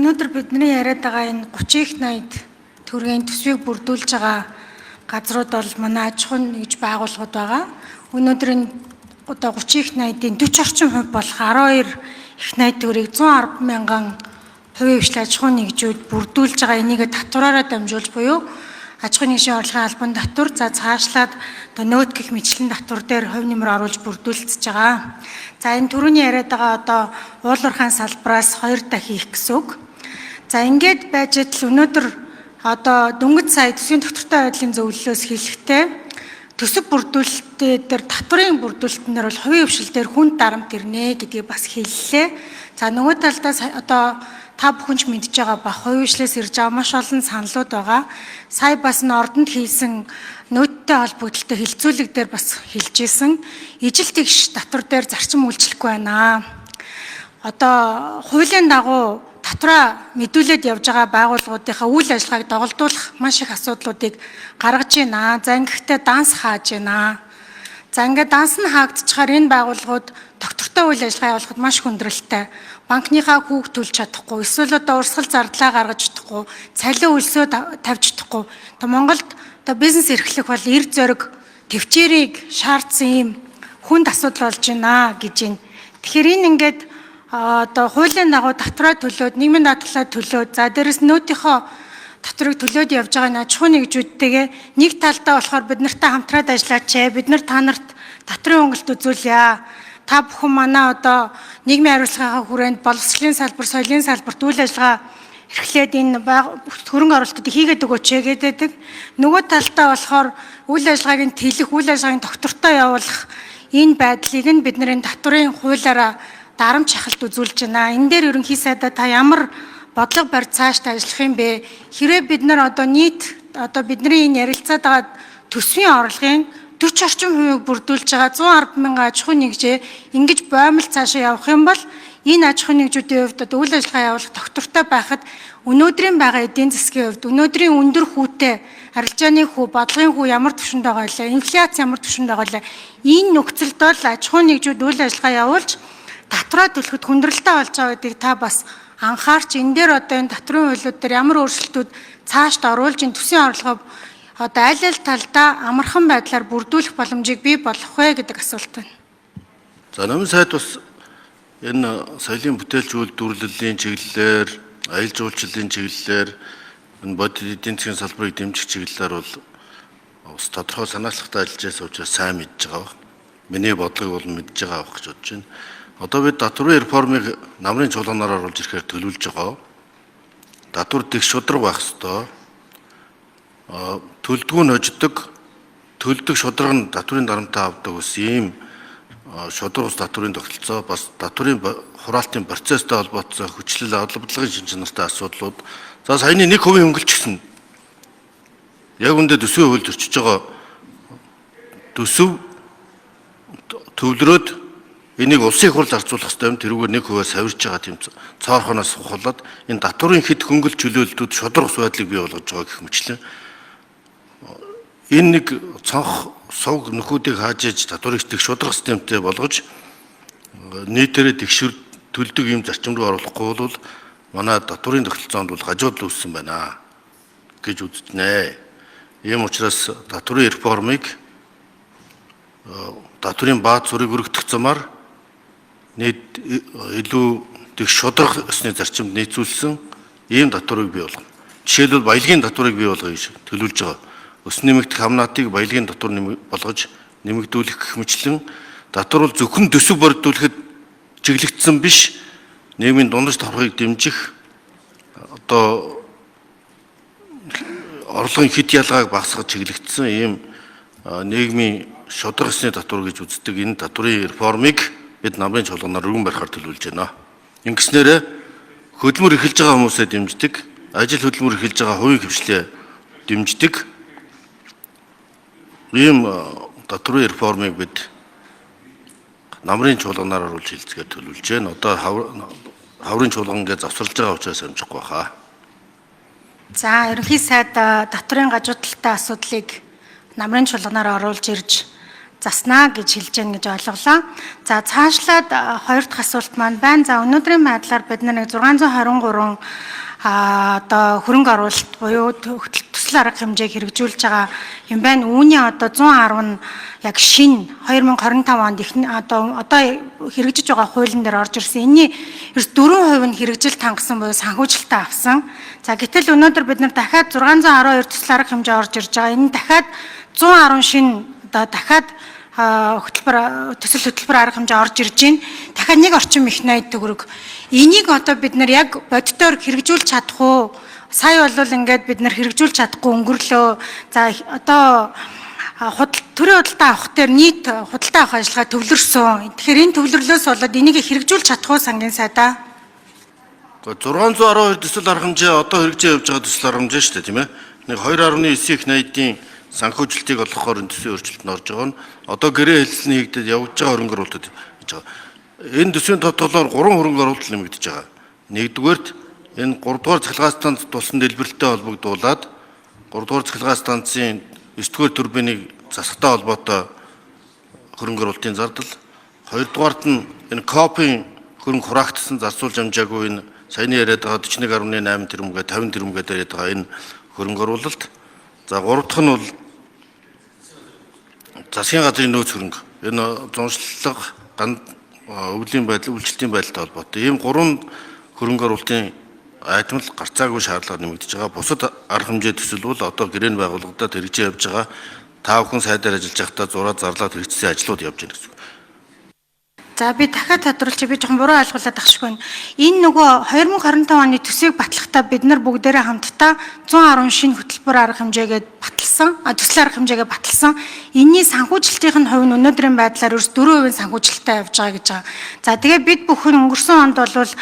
Өнөөдөр бидний яриад байгаа энэ 30-80 төгрөгийн төсвийг бүрдүүлж байгаа газрууд бол манай аж ахуйн нэгж байгууллагууд байгаа. Өнөөдөр энэ одоо 30-80-ийн 40 орчим хувь болох 12 их найд төгрөгийг 110 мянган хувийн хвшил аж ахуйн нэгжүүд бүрдүүлж байгаа. Энийг татвараараа дамжуулж буюу аж ахуйн нэгжийн орлогын албан татвар, за цаашлаад одоо нөөц гэх мэтлэн татвар дээр хувь нэмэр оруулж бүрдүүлчихэж байгаа. За энэ түрүүний яриад байгаа одоо уулуурхаан салбараас 2 дахин хийх гэсэн үг. За ингээд байж л өнөөдөр одоо дөнгөж сая төсвийн доктортой байдлын зөвлөлөөс хэлэхдээ төсөв бүрдүүлэлтээр дээр татварын бүрдүүлэлтэн дээр бол хувийн хвшил дээр хүнд дарамт ирнэ гэдгийг бас хэллээ. За нөгөө талдаас одоо та бүхэн ч мэдж байгаа ба хувийн хвшлээс ирж байгаа маш олон саналуд байгаа. Сая бас н ордонд хийсэн нөөцтэй холбогдлолтой хилцүүлэг дээр бас хэлжсэн. Ижил тэгш татвар дээр зарчим үйлчлэхгүй байна. Одоо хуулийн дагуу татвараа мэдүүлээд явж байгаа байгууллагуудынхаа үйл ажиллагааг доголдуулах маш их асуудлуудыг гаргаж байна. За ингэхдээ данс хааж байна. За ингээд данс нь хаагдчихаар энэ байгууллагууд доктортой үйл ажиллагаа явуулахад маш хүндрэлтэй. Банкныхаа хүүг төлж чадахгүй, эсвэл одоо урсгал зардлаа гаргаж чадахгүй, цалин өлсөө тавьж чадахгүй. Одоо Монголд одоо бизнес эрхлэх бол эр зориг төвчээрийг шаардсан ийм хүнд асуудал болж байна гэж байна. Тэгэхээр энэ ингээд одоо хуулийн дагуу татвараа төлөөд, нийгмийн даатгалаа төлөөд, за дээрэс нөөтийнхөө татварыг төлөөд явж байгаа аж ахуйн нэгжүүдтэйгээ нэг талдаа болохоор бид нартай хамтраад ажиллаач, бид нар та нарт татварын хөнгөлт үзүүлье. Та бүхэн манай одоо нийгмийн хариуцлагынхаа хүрээнд боловсролын салбар, соёлын салбарт үйл ажиллагаа эрхлээд энэ хөрөнгө оруулалтыг хийгээд өгөөч гэдэг. Нөгөө талдаа болохоор үйл ажиллагааг нь тэлэх, үйл ажиллагааг доктортой явуулах энэ байдлыг нь бид нарын татварын хуулиараа дарамт шахалт үзүүлж байна. Энэ дээр ерөнхий сайдаа та ямар бодлого барьж цаашдаа ажиллах юм бэ? Хэрвээ бид нар одоо нийт одоо бидний энэ ярилцаад байгаа төсвийн орлогын 40 орчим хувийг бүрдүүлж байгаа 110 мянган аж ахуйн нэгжээ ингэж боомл цаашаа явах юм бол энэ аж ахуйн нэгжүүдийн хувьд одоо үйл ажиллагаа явуулах доктортой байхад өнөөдрийн байгаа эдийн засгийн хувьд өнөөдрийн өндөр хүүтэй арилжааны хүү, бодлогын хүү ямар түвшинд байгаа вэ? Инфляц ямар түвшинд байгаа вэ? Энэ нөхцөлд бол аж ахуйн нэгжүүд үйл ажиллагаа явуулж татвараа төлөхөд хүндрэлтэй болж байгаа гэдгийг та бас анхаарч энэ дээр одоо энэ татварын хуулиуд дээр ямар өөрчлөлтүүд цаашд оруулж энэ төсвийн орлогоо одоо аль аль талдаа амархан байдлаар бүрдүүлэх боломжийг бий болгох вэ гэдэг асуулт байна. За намын сайд бас энэ соёлын бүтээлч үйлдвэрлэлийн чиглэлээр, аялал жуулчлалын чиглэлээр энэ бодит эдийн засгийн салбарыг дэмжих чиглэлээр бол бас тодорхой санаачлагтай ажиллаж байсан учраас сайн мэдж байгаа. Миний бодлогыг бол мэдж байгаа гэж бодож байна. Одоо бид татварын реформыг намрын чуулганаар оруулж ирэхээр төлөвлөж байгаа. Татвар дэг шудраг байх ёстой. Төлдгүү нь хождог, төлдөг шудраг нь татварын дарамтаа авдаг ус ийм шудраг ус татварын тогтолцоо бас татварын хураалтын процесстэй холбоотой хүчлэл авлагын шинжилгээтэй асуудлууд. За саяны 1% хөнгөлч гисэн. Яг үндэ төсвийн хууль зөрчиж байгаа төсөв төвлөрөөд энийг улсын их хурл зарцуулах хэрэгтэй юм. Тэрүүгээр 1% савирж байгаа тийм цоорхоноос ухуулаад энэ татварын хэд хөнгөлт чөлөөлтүүд шудраг ус байдлыг бий болгож байгаа гэх мэтлэн энэ нэг цонх сувг нөхүүдийг хааж иж татварыг тэг шудраг системтэй болгож нийтээрээ тэгшэр төлдөг ийм зарчим руу оруулахгүй бол манай татварын тогтолцоонд бол хажууд л үүссэн байна гэж үзнэ. Ийм учраас татварын реформыг татварын бааз зүрийг өргөдөх замаар нийт илүү тэг шудраг ёсны зарчимд нийцүүлсэн ийм татварыг бий болгоно. Жишээлбэл баялагын татварыг бий болгоё гэж төлөвлөж байгаа. Өс нэмэгдэх хамнаатыг баялагын татвар болгож нэмэгдүүлэх гэх мэтлэн татвар бол зөвхөн төсөв бордуулахад чиглэгдсэн биш, нийгмийн дундаж давхрыг дэмжих одоо орлогын хэд ялгааг багасгах чиглэгдсэн ийм нийгмийн шудраг ёсны татвар гэж үздэг энэ татварын реформыг бид намрын чуулганаар өргөн барихаар төлөвлөж байна. Ингэснээр хөдөлмөр эрхэлж байгаа хүмүүсээ дэмждэг, ажил хөдөлмөр эрхэлж байгаа хувийн хвшлээ дэмждэг ийм татварын реформыг бид намрын чуулганаар оруулж хэлцгээр төлөвлөж байна. Одоо хаврын чуулган гэж завсарлаж байгаа учраас амжихгүй хаа. За ерөнхий сайд татварын гажуудалтай асуудлыг намрын чуулганаар оруулж ирж заснаа гэж хэлж байна гэж ойлголоо. За цаашлаад хоёр дахь асуулт маань байна. За өнөөдрийн байдлаар бид нэг 623 одоо хөрөнгө оруулалт буюу төсөл арга хэмжээг хэрэгжүүлж байгаа юм байна. Үүний одоо 110 нь яг шинэ 2025 онд их одоо хэрэгжиж байгаа хуулийн дээр орж ирсэн. Энийний 4% нь хэрэгжилт хангасан буюу санхүүжилтээ авсан. За гэтэл өнөөдөр бид нар дахиад 612 төсөл арга хэмжээ орж ирж байгаа. Энэ дахиад 110 шинэ одоо дахиад төсөл хөтөлбөр арга хэмжээ орж ирж байна. Дахиад нэг орчим их найд төгрөг. Энийг одоо бид нар яг бодитоор хэрэгжүүлж чадах уу? Сая бол ингээд бид нар хэрэгжүүлж чадахгүй өнгөрлөө. За одоо төрийн худалдаа авах дээр нийт худалдаа авах ажиллагаа төвлөрсөн. Тэгэхээр энэ төвлөрлөөс болоод энийг хэрэгжүүлж чадах уу сангийн сайдаа? 612 төсөл арга хэмжээ одоо хэрэгжиж явж байгаа төсөл арга хэмжээ шүү дээ, тийм ээ. Нэг 2.9 их найдын санхүүжилтийг олгохоор энэ төсвийн өөрчлөлт орж байгаа нь одоо гэрээ хэлэлцний хийгдэж явж байгаа хөрөнгө оруулалт гэж байгаа. Энэ төсвийн тодтолоор 3 хөрөнгө оруулалт нэмэгдэж байгаа. Нэгдүгээрт энэ 3 дугаар цахилгаан станц тулсан дэлбэрэлтэй холбогдуулаад 3 дугаар цахилгаан станцын 9 дугаар турбиныг засахтай холбоотой хөрөнгө оруулалтын зардал, 2 дугаарт нь энэ копийн хөрөнгө хураагдсан зарцуулж амжаагүй энэ саяны яриад байгаа 41.8 тэрбумгээ 50 тэрбумгээ яриад байгаа энэ хөрөнгө оруулалт. За 3 дахь нь бол засгийн газрын нөөц хөрөнгө. Энэ зуншлага, өвлийн байдал, үйлчлэлийн байдалтай холбоотой. Ийм 3 хөрөнгө оруулалтын айтмал гарцаагүй шаардлага нэмэгдэж байгаа. Бусад арга хэмжээ төсөл бол одоо гэрээний байгууллагуудад хэрэгжиж явж байгаа. Та бүхэн сайдаар ажиллаж байхдаа зураад зарлаад хэрэгжсэн ажлууд явж байна гэсэн үг. За би дахиад тодруулчих, би жоохон буруу ойлгуулад ахшгүй байна. Энэ нөгөө 2025 оны төсвийг батлахдаа бид нар бүгдээрээ хамтдаа 110 шинэ хөтөлбөр арга хэмжээгээд баталсан, төсөл арга хэмжээгээ баталсан. Энийний санхүүжилтийн хувь нь өнөөдрийн байдлаар ерөөс 4% санхүүжилттэй явж байгаа гэж байгаа. За тэгээ бид бүхэн өнгөрсөн онд бол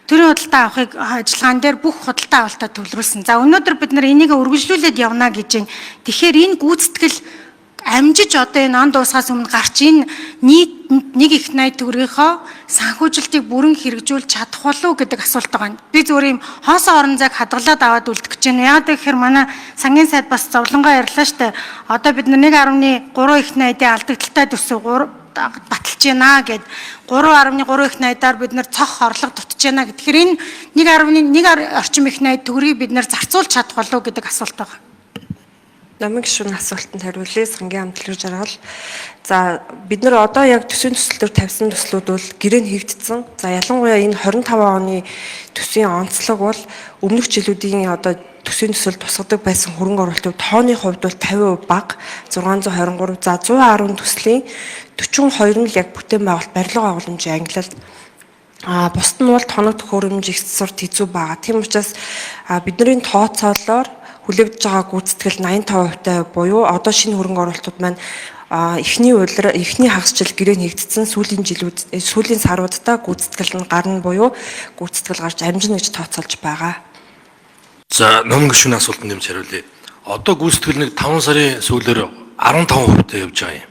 төрийн худалдаа авахыг ажиллагаан дээр бүх худалдаа авалтаа төвлөрүүлсэн. За өнөөдөр бид нар энийг үргэлжлүүлээд явна гэж байна. Тэгэхээр энэ гүйцэтгэл амжиж одоо энэ он дуусгаас өмнө гарч энэ нийт нэг их найд төгрөгийнхөө санхүүжилтийг бүрэн хэрэгжүүлж чадах болов уу гэдэг асуулт байгаа. Би зүгээр юм хоосон орон зайг хадгалаад аваад үлдэх гэж байна. Яг тэгэхээр манай сангийн сайд бас зовлонгоо ярьлаа штэ. Одоо бид 1.3 их найдын алдагдaltaй төсөв баталж байна гэд 3.3 их найдаар бид нар цох орлого дутж байна. Тэгэхээр энэ 1.1 орчим их найд төгрөгийг бид нар зарцуулж чадах болов уу гэдэг асуулт байгаа. Намын гишүүний асуултанд хариулъя. Сангийн хамтлаг жаргал. За бид нар одоо яг төсвийн төсөл төр тавьсан төслүүд бол гэрээ нь хийгдсэн. За ялангуяа энэ 25 оны төсвийн онцлог бол өмнөх жилүүдийн одоо төсвийн төсөл тусгадаг байсан хөрөнгө оруулалтын тооны хувьд бол 50% бага 623. За 110 төслийн 42 нь яг бүтээн байгуулалт барилга агуулмжийн ангилалд бусд нь бол тоног төхөөрөмж их сурт хэцүү байгаа. Тийм учраас бидний тооцоолоор хүлээгдэж байгаа гүйцэтгэл 85% буюу одоо шинэ хөрөнгө оруулалтууд маань эхний хагасчил гэрээ нэгдсэн сүүлийн саруудаа гүйцэтгэл нь гарна буюу гүйцэтгэл гарч амжина гэж тооцоолж байгаа. За номын гишүүний асуултанд нэмж хариулъя. Одоо гүйцэтгэл нэг 5 сарын сүүлээр 15% явж байгаа юм.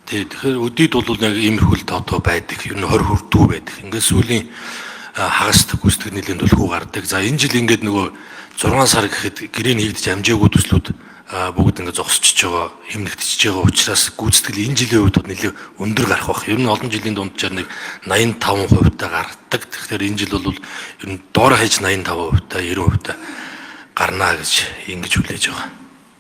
Тэгэхээр өдийд бол яг иймэрхүүл тоотой байдаг. Ер нь 20 хүрдүү байдаг. Ингээд сүүлийн хагаст гүйцэтгэл нэлээд төлхөө гардаг. За энэ жил ингээд нөгөө 6 сар гэхэд гэрээ нэгдэж амжаагүй төслүүд бүгд ингээд зогсчихж байгаа, хэмнэгдчихэж байгаа учраас гүйцэтгэл энэ жилийн хувьд нэлээд өндөр гарах бах. Ер нь олон жилийн дунджаар нэг 85% та гардаг. Тэгэхээр энэ жил бол ер нь доор хаяж 85% та 90% та гарна гэж ингэж хүлээж байгаа.